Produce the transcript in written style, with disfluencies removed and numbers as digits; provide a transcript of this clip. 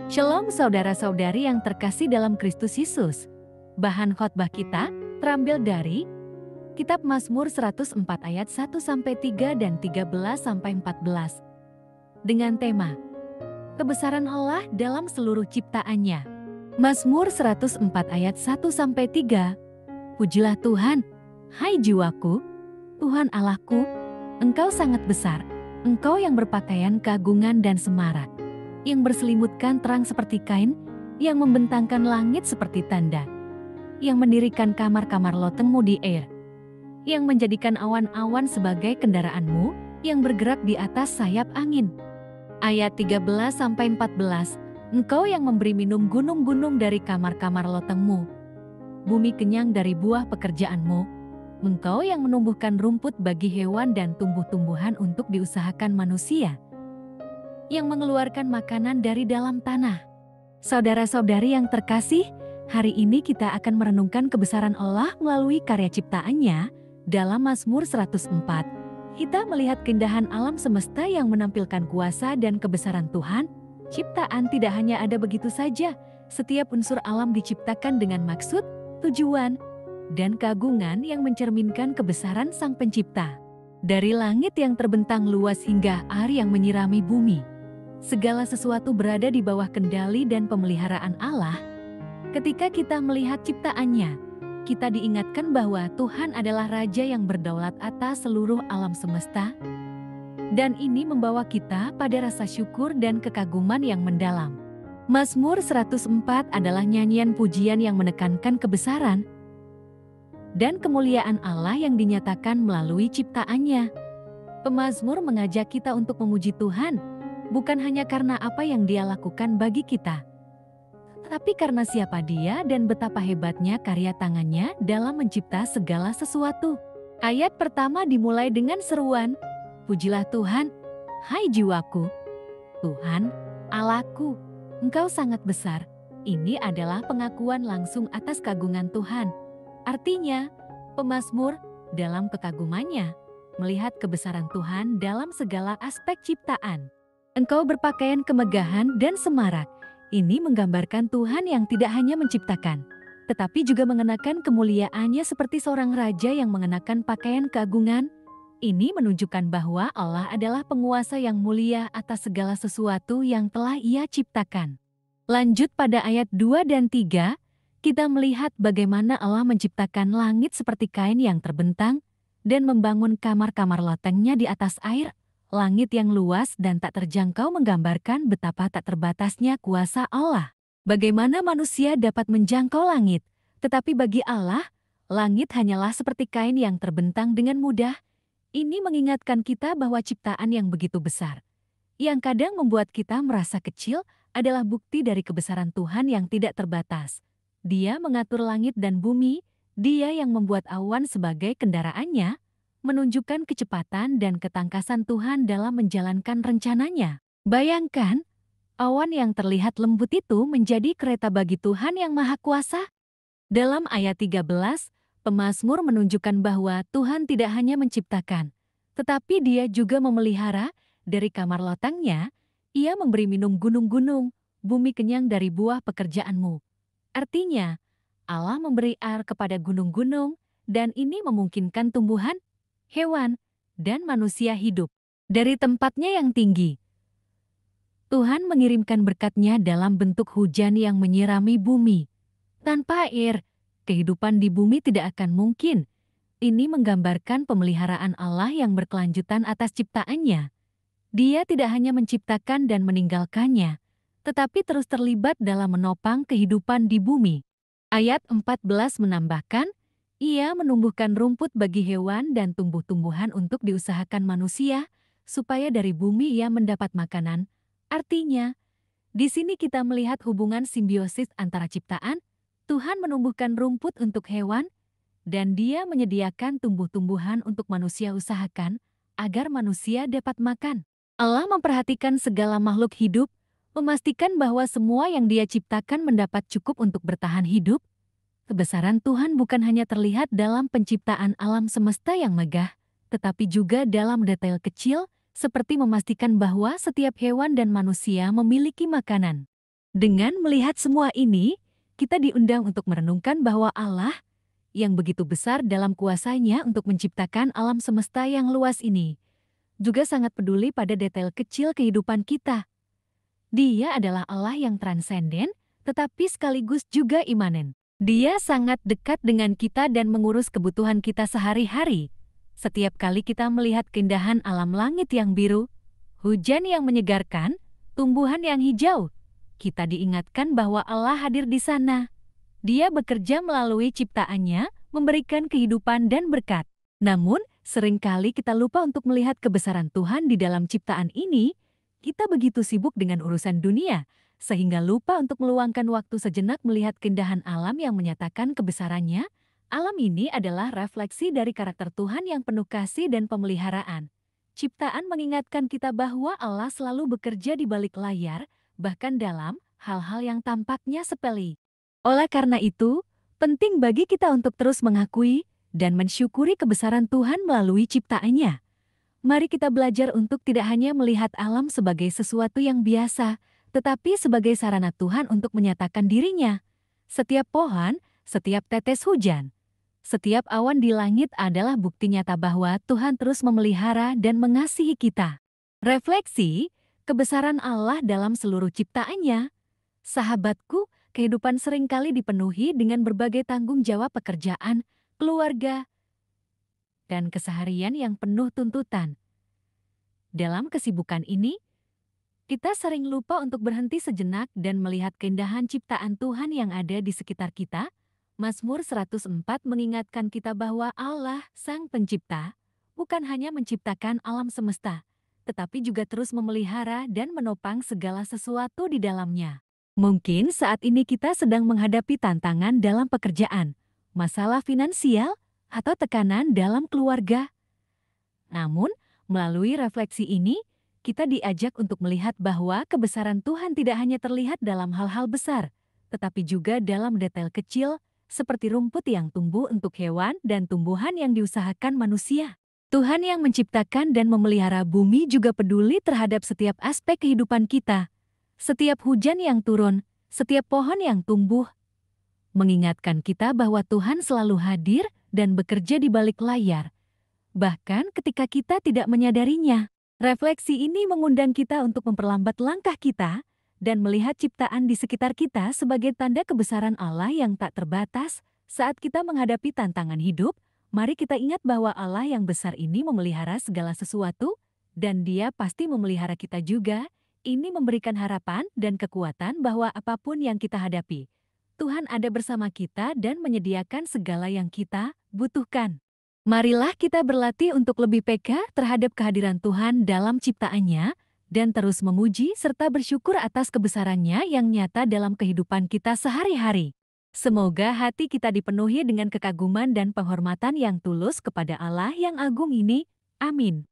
Shalom saudara-saudari yang terkasih dalam Kristus Yesus. Bahan khotbah kita terambil dari Kitab Mazmur 104 ayat 1-3 dan 13-14. Dengan tema Kebesaran Allah dalam seluruh ciptaannya. Mazmur 104 ayat 1-3. Pujilah Tuhan, hai jiwaku, Tuhan Allahku, Engkau sangat besar, Engkau yang berpakaian keagungan dan semarak, yang berselimutkan terang seperti kain, yang membentangkan langit seperti tanda, yang mendirikan kamar-kamar lotengmu di air, yang menjadikan awan-awan sebagai kendaraanmu, yang bergerak di atas sayap angin. Ayat 13-14, Engkau yang memberi minum gunung-gunung dari kamar-kamar lotengmu, bumi kenyang dari buah pekerjaanmu, Engkau yang menumbuhkan rumput bagi hewan dan tumbuh-tumbuhan untuk diusahakan manusia, yang mengeluarkan makanan dari dalam tanah. Saudara-saudari yang terkasih, hari ini kita akan merenungkan kebesaran Allah melalui karya ciptaannya dalam Mazmur 104. Kita melihat keindahan alam semesta yang menampilkan kuasa dan kebesaran Tuhan. Ciptaan tidak hanya ada begitu saja, setiap unsur alam diciptakan dengan maksud, tujuan, dan keagungan yang mencerminkan kebesaran Sang Pencipta. Dari langit yang terbentang luas hingga air yang menyirami bumi, segala sesuatu berada di bawah kendali dan pemeliharaan Allah. Ketika kita melihat ciptaannya, kita diingatkan bahwa Tuhan adalah Raja yang berdaulat atas seluruh alam semesta, dan ini membawa kita pada rasa syukur dan kekaguman yang mendalam. Mazmur 104 adalah nyanyian pujian yang menekankan kebesaran dan kemuliaan Allah yang dinyatakan melalui ciptaannya. Pemazmur mengajak kita untuk memuji Tuhan, bukan hanya karena apa yang Dia lakukan bagi kita, tapi karena siapa Dia dan betapa hebatnya karya tangannya dalam mencipta segala sesuatu. Ayat pertama dimulai dengan seruan, pujilah Tuhan, hai jiwaku, Tuhan, Allahku, Engkau sangat besar. Ini adalah pengakuan langsung atas keagungan Tuhan. Artinya, pemazmur dalam kekagumannya melihat kebesaran Tuhan dalam segala aspek ciptaan. Engkau berpakaian kemegahan dan semarak. Ini menggambarkan Tuhan yang tidak hanya menciptakan, tetapi juga mengenakan kemuliaannya seperti seorang raja yang mengenakan pakaian keagungan. Ini menunjukkan bahwa Allah adalah penguasa yang mulia atas segala sesuatu yang telah Ia ciptakan. Lanjut pada ayat 2 dan 3, kita melihat bagaimana Allah menciptakan langit seperti kain yang terbentang dan membangun kamar-kamar lotengnya di atas air. Langit yang luas dan tak terjangkau menggambarkan betapa tak terbatasnya kuasa Allah. Bagaimana manusia dapat menjangkau langit, tetapi bagi Allah, langit hanyalah seperti kain yang terbentang dengan mudah. Ini mengingatkan kita bahwa ciptaan yang begitu besar, yang kadang membuat kita merasa kecil, adalah bukti dari kebesaran Tuhan yang tidak terbatas. Dia mengatur langit dan bumi, Dia yang membuat awan sebagai kendaraannya, menunjukkan kecepatan dan ketangkasan Tuhan dalam menjalankan rencananya. Bayangkan, awan yang terlihat lembut itu menjadi kereta bagi Tuhan yang Maha Kuasa. Dalam ayat 13, pemazmur menunjukkan bahwa Tuhan tidak hanya menciptakan, tetapi Dia juga memelihara. Dari kamar lotengnya, Ia memberi minum gunung-gunung, bumi kenyang dari buah pekerjaanmu. Artinya, Allah memberi air kepada gunung-gunung, dan ini memungkinkan tumbuhan, hewan, dan manusia hidup dari tempatnya yang tinggi. Tuhan mengirimkan berkat-Nya dalam bentuk hujan yang menyirami bumi. Tanpa air, kehidupan di bumi tidak akan mungkin. Ini menggambarkan pemeliharaan Allah yang berkelanjutan atas ciptaannya. Dia tidak hanya menciptakan dan meninggalkannya, tetapi terus terlibat dalam menopang kehidupan di bumi. Ayat 14 menambahkan, Ia menumbuhkan rumput bagi hewan dan tumbuh-tumbuhan untuk diusahakan manusia, supaya dari bumi Ia mendapat makanan. Artinya, di sini kita melihat hubungan simbiosis antara ciptaan, Tuhan menumbuhkan rumput untuk hewan, dan Dia menyediakan tumbuh-tumbuhan untuk manusia usahakan, agar manusia dapat makan. Allah memperhatikan segala makhluk hidup, memastikan bahwa semua yang Dia ciptakan mendapat cukup untuk bertahan hidup. Kebesaran Tuhan bukan hanya terlihat dalam penciptaan alam semesta yang megah, tetapi juga dalam detail kecil, seperti memastikan bahwa setiap hewan dan manusia memiliki makanan. Dengan melihat semua ini, kita diundang untuk merenungkan bahwa Allah yang begitu besar dalam kuasanya untuk menciptakan alam semesta yang luas ini, juga sangat peduli pada detail kecil kehidupan kita. Dia adalah Allah yang transenden, tetapi sekaligus juga imanen. Dia sangat dekat dengan kita dan mengurus kebutuhan kita sehari-hari. Setiap kali kita melihat keindahan alam langit yang biru, hujan yang menyegarkan, tumbuhan yang hijau, kita diingatkan bahwa Allah hadir di sana. Dia bekerja melalui ciptaannya, memberikan kehidupan dan berkat. Namun, seringkali kita lupa untuk melihat kebesaran Tuhan di dalam ciptaan ini. Kita begitu sibuk dengan urusan dunia, sehingga lupa untuk meluangkan waktu sejenak melihat keindahan alam yang menyatakan kebesarannya. Alam ini adalah refleksi dari karakter Tuhan yang penuh kasih dan pemeliharaan. Ciptaan mengingatkan kita bahwa Allah selalu bekerja di balik layar, bahkan dalam hal-hal yang tampaknya sepele. Oleh karena itu, penting bagi kita untuk terus mengakui dan mensyukuri kebesaran Tuhan melalui ciptaannya. Mari kita belajar untuk tidak hanya melihat alam sebagai sesuatu yang biasa, tetapi sebagai sarana Tuhan untuk menyatakan dirinya. Setiap pohon, setiap tetes hujan, setiap awan di langit adalah bukti nyata bahwa Tuhan terus memelihara dan mengasihi kita. Refleksi, kebesaran Allah dalam seluruh ciptaannya. Sahabatku, kehidupan seringkali dipenuhi dengan berbagai tanggung jawab pekerjaan, keluarga, dan keseharian yang penuh tuntutan. Dalam kesibukan ini, kita sering lupa untuk berhenti sejenak dan melihat keindahan ciptaan Tuhan yang ada di sekitar kita. Mazmur 104 mengingatkan kita bahwa Allah, Sang Pencipta, bukan hanya menciptakan alam semesta, tetapi juga terus memelihara dan menopang segala sesuatu di dalamnya. Mungkin saat ini kita sedang menghadapi tantangan dalam pekerjaan, masalah finansial, atau tekanan dalam keluarga. Namun, melalui refleksi ini, kita diajak untuk melihat bahwa kebesaran Tuhan tidak hanya terlihat dalam hal-hal besar, tetapi juga dalam detail kecil, seperti rumput yang tumbuh untuk hewan dan tumbuhan yang diusahakan manusia. Tuhan yang menciptakan dan memelihara bumi juga peduli terhadap setiap aspek kehidupan kita. Setiap hujan yang turun, setiap pohon yang tumbuh, mengingatkan kita bahwa Tuhan selalu hadir dan bekerja di balik layar, bahkan ketika kita tidak menyadarinya. Refleksi ini mengundang kita untuk memperlambat langkah kita dan melihat ciptaan di sekitar kita sebagai tanda kebesaran Allah yang tak terbatas. Saat kita menghadapi tantangan hidup, mari kita ingat bahwa Allah yang besar ini memelihara segala sesuatu, dan Dia pasti memelihara kita juga. Ini memberikan harapan dan kekuatan bahwa apapun yang kita hadapi, Tuhan ada bersama kita dan menyediakan segala yang kita butuhkan. Marilah kita berlatih untuk lebih peka terhadap kehadiran Tuhan dalam ciptaannya dan terus memuji serta bersyukur atas kebesarannya yang nyata dalam kehidupan kita sehari-hari. Semoga hati kita dipenuhi dengan kekaguman dan penghormatan yang tulus kepada Allah yang agung ini. Amin.